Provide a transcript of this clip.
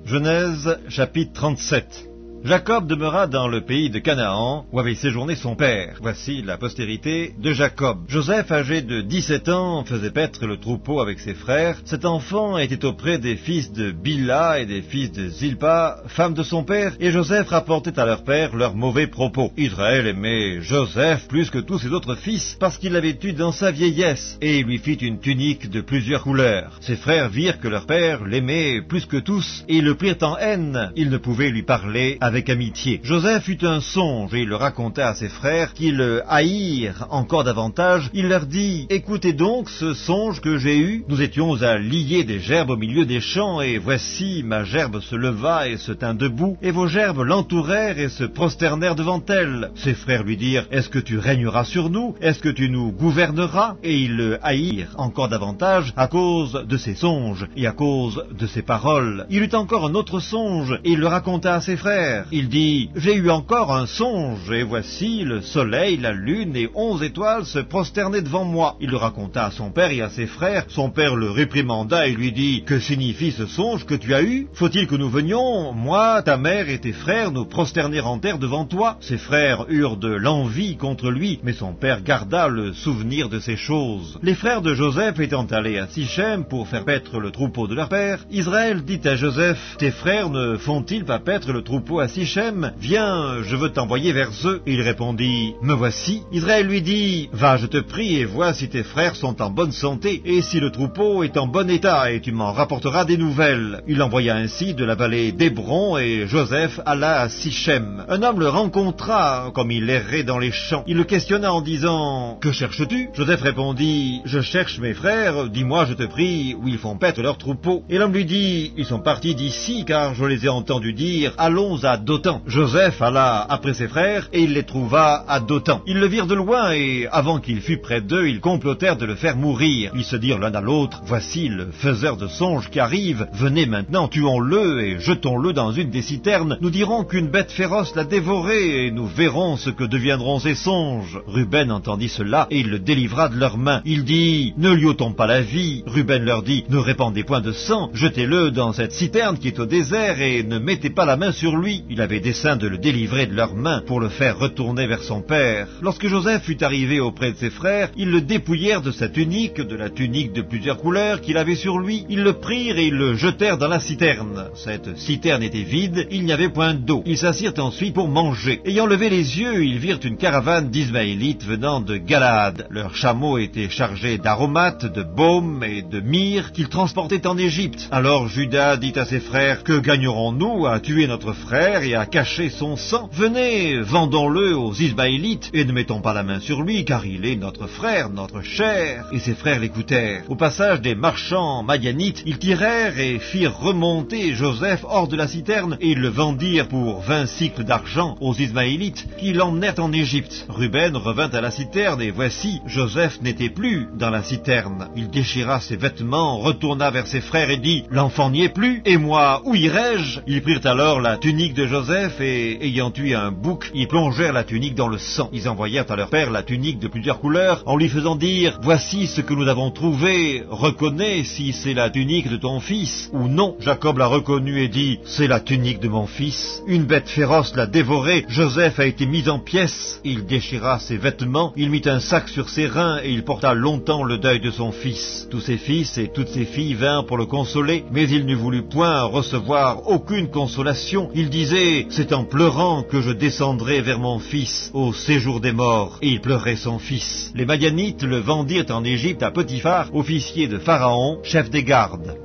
Genèse chapitre 37. Jacob demeura dans le pays de Canaan, où avait séjourné son père. Voici la postérité de Jacob. Joseph, âgé de 17 ans, faisait paître le troupeau avec ses frères. Cet enfant était auprès des fils de Bilha et des fils de Zilpa, femme de son père, et Joseph rapportait à leur père leurs mauvais propos. Israël aimait Joseph plus que tous ses autres fils, parce qu'il l'avait eu dans sa vieillesse, et il lui fit une tunique de plusieurs couleurs. Ses frères virent que leur père l'aimait plus que tous, et le prirent en haine. Ils ne pouvaient lui parler avec amitié. Joseph eut un songe et il le raconta à ses frères qui le haïrent encore davantage. Il leur dit: écoutez donc ce songe que j'ai eu. Nous étions à lier des gerbes au milieu des champs, et voici ma gerbe se leva et se tint debout, et vos gerbes l'entourèrent et se prosternèrent devant elle. Ses frères lui dirent: est-ce que tu régneras sur nous? Est-ce que tu nous gouverneras? Et ils le haïrent encore davantage à cause de ses songes et à cause de ses paroles. Il eut encore un autre songe et il le raconta à ses frères. Il dit: j'ai eu encore un songe, et voici le soleil, la lune et 11 étoiles se prosternaient devant moi. Il le raconta à son père et à ses frères. Son père le réprimanda et lui dit: que signifie ce songe que tu as eu? Faut-il que nous venions, moi, ta mère et tes frères, nous prosterner en terre devant toi? Ses frères eurent de l'envie contre lui, mais son père garda le souvenir de ces choses. Les frères de Joseph étant allés à Sichem pour faire paître le troupeau de leur père, Israël dit à Joseph: tes frères ne font-ils pas paître le troupeau à Sichem? Viens, je veux t'envoyer vers eux. Et il répondit: me voici. Israël lui dit: va, je te prie, et vois si tes frères sont en bonne santé, et si le troupeau est en bon état, et tu m'en rapporteras des nouvelles. Il envoya ainsi de la vallée d'Hébron, et Joseph alla à Sichem. Un homme le rencontra, comme il errait dans les champs. Il le questionna en disant: que cherches-tu? Joseph répondit: je cherche mes frères, dis-moi, je te prie, où ils font paître leur troupeau. Et l'homme lui dit: ils sont partis d'ici, car je les ai entendus dire: allons à Dothan. Joseph alla après ses frères, et il les trouva à Dothan. Ils le virent de loin, et avant qu'il fût près d'eux, ils complotèrent de le faire mourir. Ils se dirent l'un à l'autre: voici le faiseur de songes qui arrive. Venez maintenant, tuons-le et jetons-le dans une des citernes. Nous dirons qu'une bête féroce l'a dévoré, et nous verrons ce que deviendront ses songes. Ruben entendit cela, et il le délivra de leurs mains. Il dit: ne lui ôtons pas la vie. Ruben leur dit: ne répandez point de sang, jetez-le dans cette citerne qui est au désert, et ne mettez pas la main sur lui. Il avait dessein de le délivrer de leurs mains pour le faire retourner vers son père. Lorsque Joseph fut arrivé auprès de ses frères, ils le dépouillèrent de sa tunique, de la tunique de plusieurs couleurs qu'il avait sur lui. Ils le prirent et ils le jetèrent dans la citerne. Cette citerne était vide, il n'y avait point d'eau. Ils s'assirent ensuite pour manger. Ayant levé les yeux, ils virent une caravane d'Ismaélites venant de Galaad. Leurs chameaux étaient chargés d'aromates, de baume et de myrrhe qu'ils transportaient en Égypte. Alors Juda dit à ses frères: que gagnerons-nous à tuer notre frère et à cacher son sang? Venez, vendons-le aux Ismaélites, et ne mettons pas la main sur lui, car il est notre frère, notre chair. Et ses frères l'écoutèrent. Au passage des marchands madianites, ils tirèrent et firent remonter Joseph hors de la citerne, et ils le vendirent pour 20 cycles d'argent aux Ismaélites, qui l'emmenèrent en Égypte. Ruben revint à la citerne, et voici, Joseph n'était plus dans la citerne. Il déchira ses vêtements, retourna vers ses frères et dit: l'enfant n'y est plus, et moi, où irai-je? Ils prirent alors la tunique de Joseph, et ayant eu un bouc, ils plongèrent la tunique dans le sang. Ils envoyèrent à leur père la tunique de plusieurs couleurs, en lui faisant dire: voici ce que nous avons trouvé, reconnais si c'est la tunique de ton fils ou non. Jacob l'a reconnue et dit: c'est la tunique de mon fils. Une bête féroce l'a dévoré. Joseph a été mis en pièces. Il déchira ses vêtements, il mit un sac sur ses reins, et il porta longtemps le deuil de son fils. Tous ses fils et toutes ses filles vinrent pour le consoler, mais il ne voulut point recevoir aucune consolation. Il disait: c'est en pleurant que je descendrai vers mon fils au séjour des morts. Et il pleurait son fils. Les Madianites le vendirent en Égypte à Potiphar, officier de Pharaon, chef des gardes.